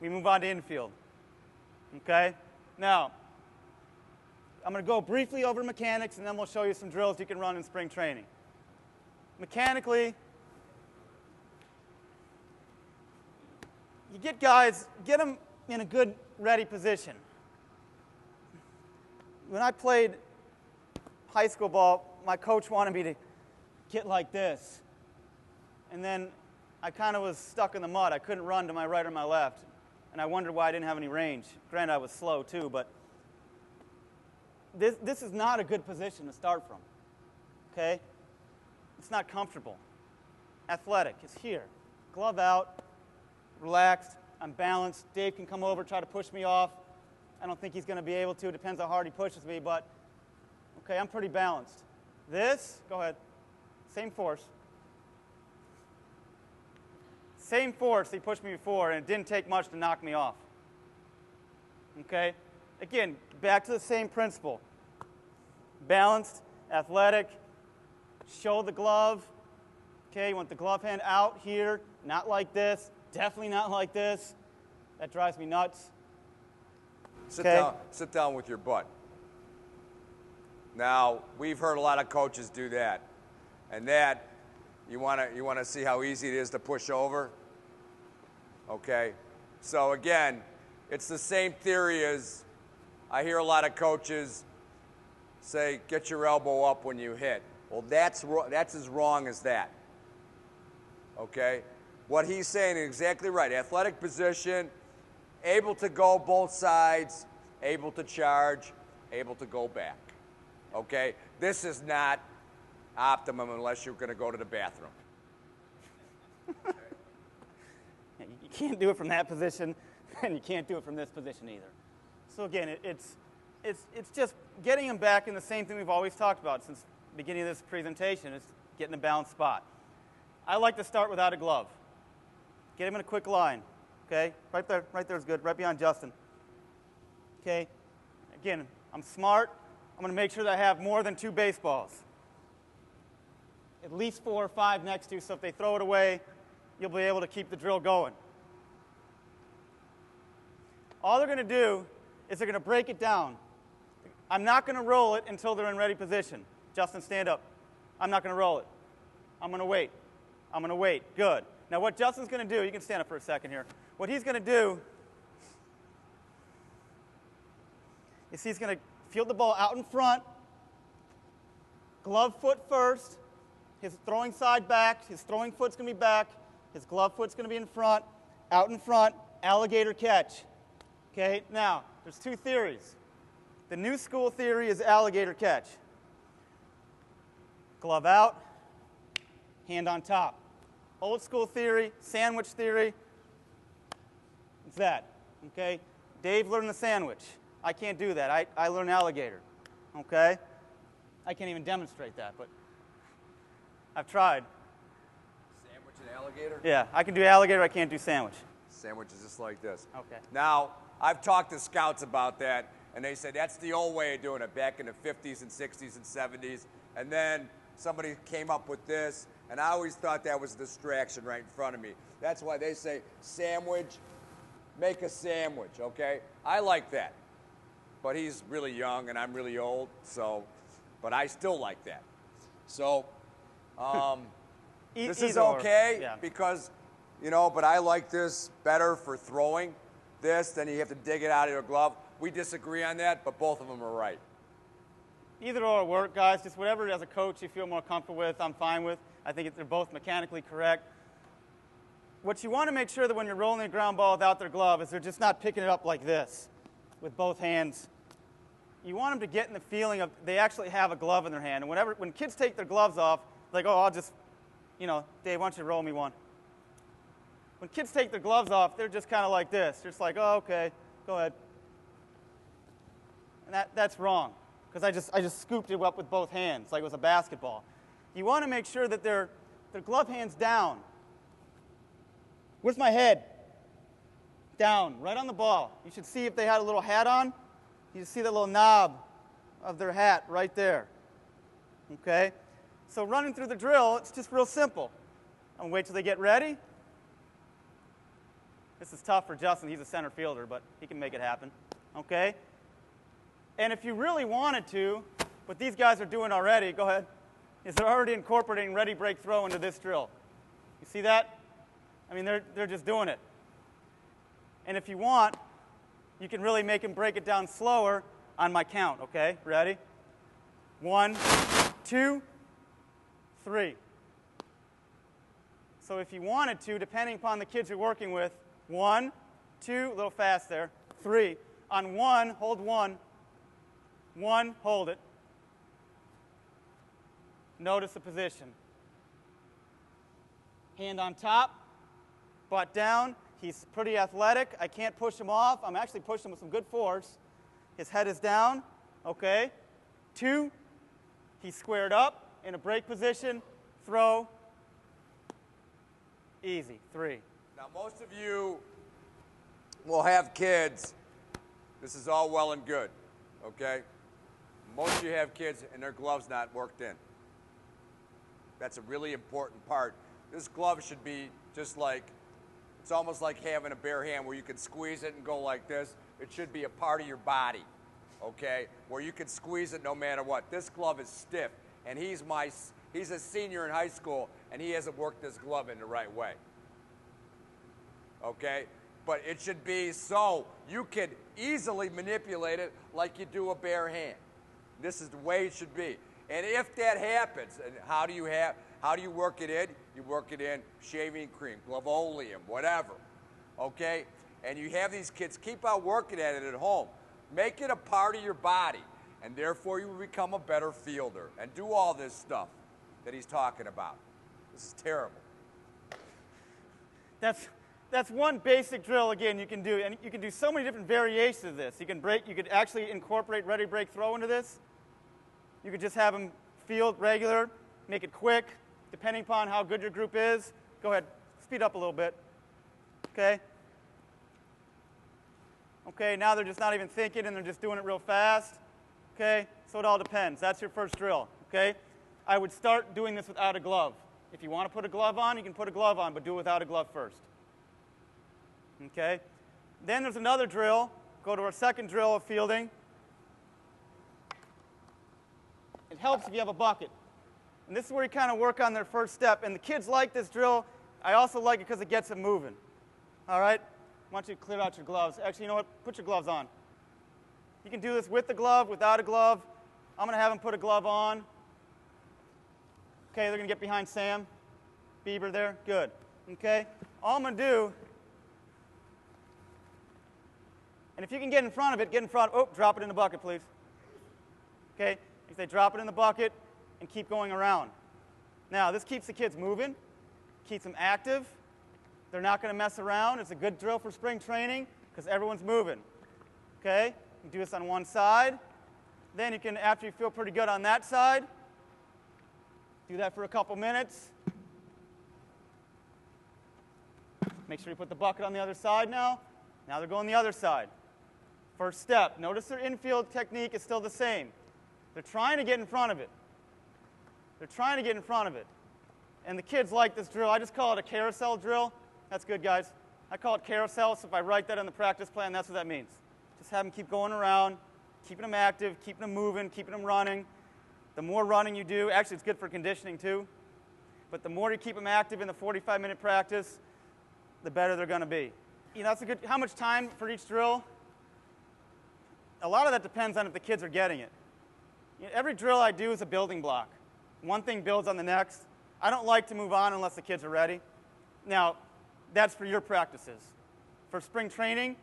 we move on to infield. Okay? Now, I'm going to go briefly over mechanics, and then we'll show you some drills you can run in spring training. Mechanically, you get guys, get them in a good, ready position. When I played high school ball, my coach wanted me to get like this. And then I kind of was stuck in the mud. I couldn't run to my right or my left. And I wondered why I didn't have any range. Granted, I was slow too, but this is not a good position to start from. Okay? It's not comfortable. Athletic is here. Glove out, relaxed, I'm balanced. Dave can come over, try to push me off. I don't think he's going to be able to. It depends how hard he pushes me, but okay, I'm pretty balanced. This, go ahead, same force. Same force he pushed me before, and it didn't take much to knock me off. Okay? Again, back to the same principle. Balanced, athletic, show the glove. Okay, you want the glove hand out here, not like this, definitely not like this. That drives me nuts. Sit down with your butt. Now, we've heard a lot of coaches do that. And that, you want to see how easy it is to push over? Okay? So again, it's the same theory as I hear a lot of coaches say, get your elbow up when you hit. Well, that's as wrong as that. Okay? What he's saying is exactly right. Athletic position, able to go both sides, able to charge, able to go back. Okay? This is not optimum unless you're going to go to the bathroom. You can't do it from that position, and you can't do it from this position either. So again, it's just getting them back in the same thing we've always talked about since the beginning of this presentation, is getting a balanced spot. I like to start without a glove. Get him in a quick line. Okay? Right there is good, right behind Justin. Okay? Again, I'm smart. I'm going to make sure that I have more than 2 baseballs. At least 4 or 5 next to you, so if they throw it away, you'll be able to keep the drill going. All they're going to do is they're going to break it down. I'm not going to roll it until they're in ready position. Justin, stand up. I'm not going to roll it. I'm going to wait. I'm going to wait. Good. Now what Justin's going to do, you can stand up for a second here. What he's going to do is he's going to field the ball out in front, glove foot first, his throwing side back, his throwing foot's going to be back, his glove foot's going to be in front, out in front, alligator catch. Okay, now, there's 2 theories. The new school theory is alligator catch. Glove out, hand on top. Old school theory, sandwich theory, it's that. Okay, Dave learned the sandwich. I can't do that. I learned alligator. Okay, I can't even demonstrate that, but I've tried. Sandwich and alligator? Yeah, I can do alligator, I can't do sandwich. Sandwich is just like this. Okay. Now, I've talked to scouts about that, and they say that's the old way of doing it back in the 50s and 60s and 70s. And then somebody came up with this, and I always thought that was a distraction right in front of me. That's why they say sandwich, make a sandwich, okay? I like that. But he's really young, and I'm really old, so, but I still like that. So, this is okay, yeah. because, you know, but I like this better for throwing this, then you have to dig it out of your glove. We disagree on that, but both of them are right. Either or work, guys. Just whatever as a coach you feel more comfortable with, I'm fine with. I think they're both mechanically correct. What you want to make sure that when you're rolling a ground ball without their glove is they're just not picking it up like this with both hands. You want them to get in the feeling of they actually have a glove in their hand. And when kids take their gloves off, like, oh, I'll just, you know, Dave, why don't you roll me one? When kids take their gloves off, they're just kind of like this. They're just like, oh, okay, go ahead. And that's wrong, because I just scooped it up with both hands like it was a basketball. You want to make sure that their glove hand's down. Where's my head? Down, right on the ball. You should see if they had a little hat on. You should see the little knob of their hat right there. Okay? So running through the drill, it's just real simple. I'm going to wait till they get ready. This is tough for Justin. He's a center fielder, but he can make it happen. Okay? And if you really wanted to, what these guys are doing already, go ahead, is they're already incorporating ready, break, throw into this drill. You see that? I mean, they're just doing it. And if you want, you can really make them break it down slower on my count, okay? Ready? 1, 2, 3. So if you wanted to, depending upon the kids you're working with, 1, 2, a little fast there, 3. On 1, hold 1. 1, hold it. Notice the position. Hand on top, butt down. He's pretty athletic. I can't push him off. I'm actually pushing him with some good force. His head is down. Okay. 2, he's squared up in a break position. Throw. Easy. 3. Now, most of you will have kids. This is all well and good, okay? Most of you have kids and their gloves not worked in. That's a really important part. This glove should be just like, it's almost like having a bare hand where you can squeeze it and go like this. It should be a part of your body, okay? Where you can squeeze it no matter what. This glove is stiff, and he's a senior in high school, and he hasn't worked this glove in the right way, okay? But it should be so you can easily manipulate it like you do a bare hand. This is the way it should be. And if that happens, and how do you work it in? You work it in shaving cream, Glavoleum, whatever, okay? And you have these kids keep on working at it at home. Make it a part of your body, and therefore you will become a better fielder and do all this stuff that he's talking about. This is terrible. That's one basic drill, again, you can do. And you can do so many different variations of this. You could actually incorporate ready, break, throw into this. You could just have them field regular, make it quick, depending upon how good your group is. Go ahead, speed up a little bit. Okay? Okay, now they're just not even thinking and they're just doing it real fast. Okay? So it all depends. That's your first drill. Okay? I would start doing this without a glove. If you want to put a glove on, you can put a glove on, but do it without a glove first. Okay? Then there's another drill. Go to our second drill of fielding. It helps if you have a bucket. And this is where you kind of work on their first step. And the kids like this drill. I also like it because it gets them moving. All right? I want you to clear out your gloves. Actually, you know what? Put your gloves on. You can do this with the glove, without a glove. I'm going to have them put a glove on. Okay, they're going to get behind Sam Bieber there. Good. Okay? All I'm going to do, and if you can get in front of it, get in front. Oh, drop it in the bucket, please. Okay? If they drop it in the bucket and keep going around. Now, this keeps the kids moving, keeps them active. They're not going to mess around. It's a good drill for spring training because everyone's moving. Okay? You do this on one side. Then you can, after you feel pretty good on that side, do that for a couple minutes. Make sure you put the bucket on the other side now. Now they're going the other side. First step. Notice their infield technique is still the same. They're trying to get in front of it. They're trying to get in front of it. And the kids like this drill. I just call it a carousel drill. That's good, guys. I call it carousel, so if I write that on the practice plan, that's what that means. Just have them keep going around, keeping them active, keeping them moving, keeping them running. The more running you do, actually it's good for conditioning too, but the more you keep them active in the 45-minute practice, the better they're going to be. You know, that's a good, how much time for each drill? A lot of that depends on if the kids are getting it. You know, every drill I do is a building block. One thing builds on the next. I don't like to move on unless the kids are ready. Now, that's for your practices. For spring training,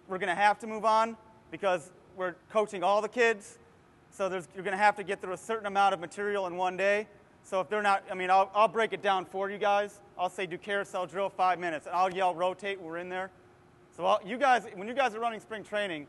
we're going to have to move on because we're coaching all the kids. So you're going to have to get through a certain amount of material in one day. So if they're not, I mean, I'll break it down for you guys. I'll say do carousel drill 5 minutes, and I'll yell rotate when we're in there. So you guys, when you guys are running spring training,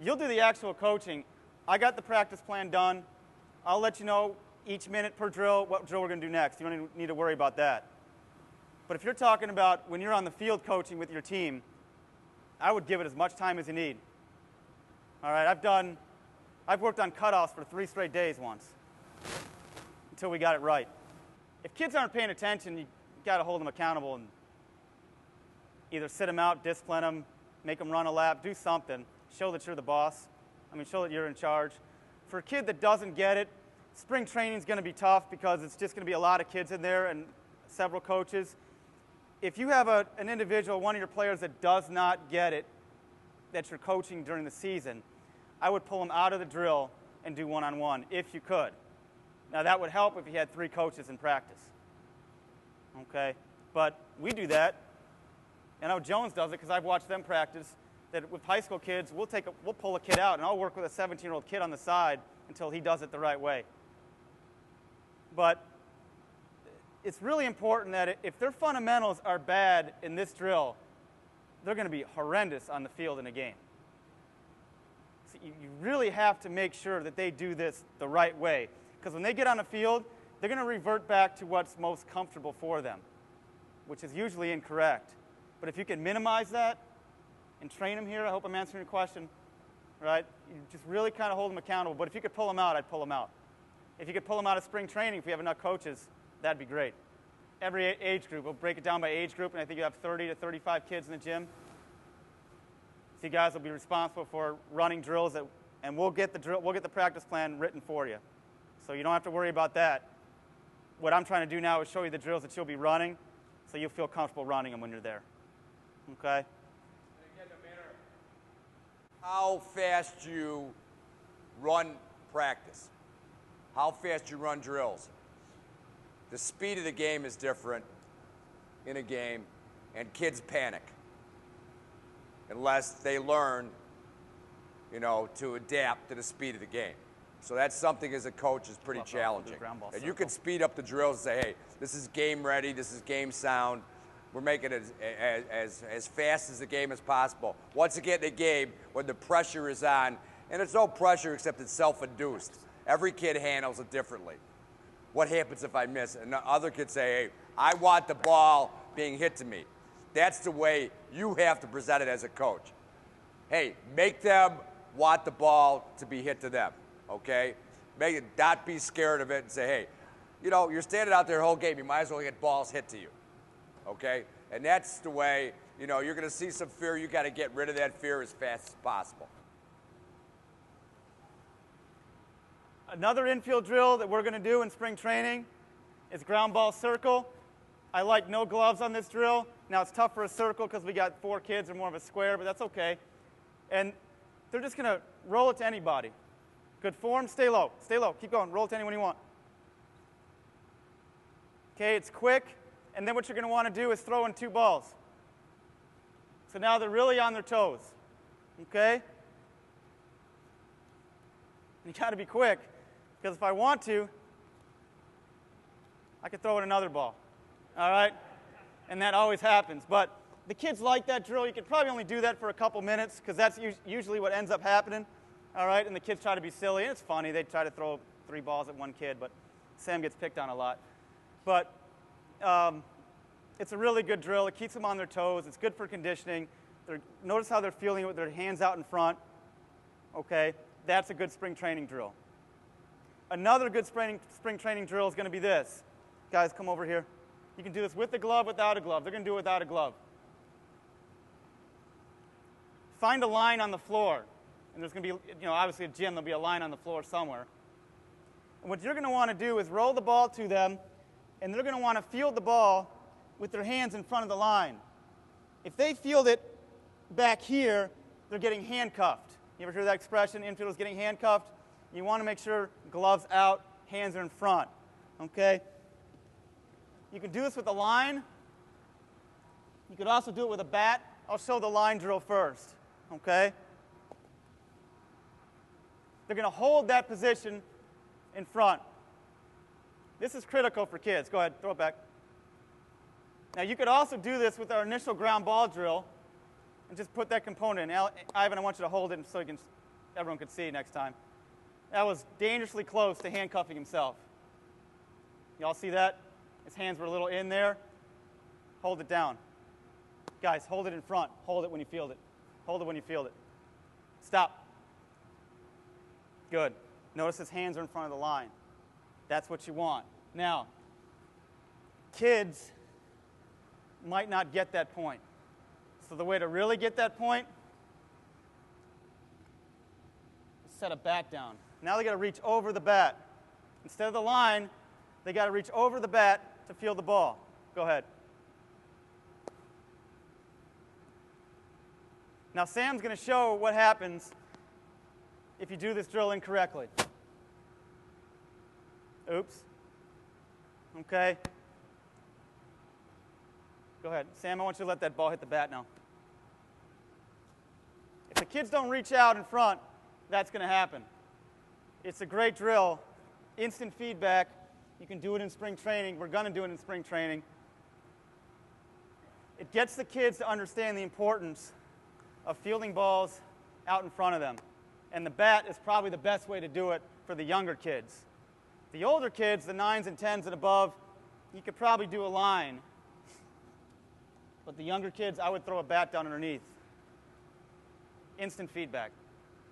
you'll do the actual coaching. I got the practice plan done. I'll let you know each minute per drill what drill we're going to do next. You don't need to worry about that. But if you're talking about when you're on the field coaching with your team, I would give it as much time as you need. All right, I've worked on cutoffs for 3 straight days once until we got it right. If kids aren't paying attention, you got to hold them accountable. And Either sit them out, discipline them, make them run a lap, do something. Show that you're the boss. Show that you're in charge. For a kid that doesn't get it, spring training is going to be tough because it's just going to be a lot of kids in there and several coaches. If you have an individual, one of your players that does not get it, that you're coaching during the season, I would pull them out of the drill and do one-on-one if you could. Now, that would help if you had 3 coaches in practice. Okay? But we do that. I know Jones does it because I've watched them practice. That with high school kids, we'll pull a kid out, and I'll work with a 17-year-old kid on the side until he does it the right way. But it's really important that if their fundamentals are bad in this drill, they're going to be horrendous on the field in a game. So you really have to make sure that they do this the right way. Because when they get on the field, they're going to revert back to what's most comfortable for them, which is usually incorrect. But if you can minimize that and train them here, I hope I'm answering your question, right? You just really kind of hold them accountable. But if you could pull them out, I'd pull them out. If you could pull them out of spring training, if we have enough coaches, that'd be great. Every age group, we'll break it down by age group, and I think you have 30 to 35 kids in the gym. So you guys will be responsible for running drills, and we'll get the practice plan written for you. So you don't have to worry about that. What I'm trying to do now is show you the drills that you'll be running, so you'll feel comfortable running them when you're there. Okay? And again, no matter how fast you run practice, how fast you run drills, the speed of the game is different in a game, and kids panic unless they learn, to adapt to the speed of the game. So that's something as a coach is pretty challenging. And you can speed up the drills and say, hey, this is game ready, this is game sound. We're making it as fast as the game as possible. Once again, the game, when the pressure is on, and it's no pressure except it's self-induced. Every kid handles it differently. What happens if I miss? And the other kids say, hey, I want the ball being hit to me. That's the way you have to present it as a coach. Hey, make them want the ball to be hit to them, okay? Make it not be scared of it and say, hey, you're standing out there the whole game. You might as well get balls hit to you, okay? And that's the way, you're going to see some fear. You got to get rid of that fear as fast as possible. Another infield drill that we're going to do in spring training is ground ball circle. I like no gloves on this drill. Now, it's tough for a circle because we got 4 kids or more of a square, but that's okay. And they're just going to roll it to anybody. Good form, stay low, keep going, roll it to anyone you want. Okay, it's quick, and then what you're going to want to do is throw in 2 balls. So now they're really on their toes, okay? And you got to be quick, because if I want to, I could throw in another ball, all right? And that always happens. But the kids like that drill. You could probably only do that for a couple minutes, because that's usually what ends up happening, all right? And the kids try to be silly, and it's funny. They try to throw 3 balls at one kid, but Sam gets picked on a lot. But it's a really good drill. It keeps them on their toes. It's good for conditioning. Notice how they're feeling with their hands out in front, okay? That's a good spring training drill. Another good spring training drill is going to be this. Guys, come over here. You can do this with the glove, without a glove. They're going to do it without a glove. Find a line on the floor. And there's going to be, obviously a gym, there'll be a line on the floor somewhere. And what you're going to want to do is roll the ball to them, and they're going to want to field the ball with their hands in front of the line. If they field it back here, they're getting handcuffed. You ever hear that expression, infielders getting handcuffed? You want to make sure gloves out, hands are in front, okay? You can do this with a line. You could also do it with a bat. I'll show the line drill first, okay? They're going to hold that position in front. This is critical for kids. Go ahead, throw it back. Now, you could also do this with our initial ground ball drill and just put that component in. Ivan, I want you to hold it so everyone can see next time. That was dangerously close to handcuffing himself. Y'all see that? His hands were a little in there. Hold it down. Guys, hold it in front. Hold it when you field it. Hold it when you field it. Stop. Good. Notice his hands are in front of the line. That's what you want. Now, kids might not get that point. So the way to really get that point is set a bat down. Now they got to reach over the bat. Instead of the line, they got to reach over the bat to field the ball. Go ahead. Now Sam's going to show what happens if you do this drill incorrectly. Oops. Okay. Go ahead. Sam, I want you to let that ball hit the bat now. If the kids don't reach out in front, that's going to happen. It's a great drill. Instant feedback. You can do it in spring training. We're going to do it in spring training. It gets the kids to understand the importance of fielding balls out in front of them. And the bat is probably the best way to do it for the younger kids. The older kids, the 9s and 10s and above, you could probably do a line. But the younger kids, I would throw a bat down underneath. Instant feedback.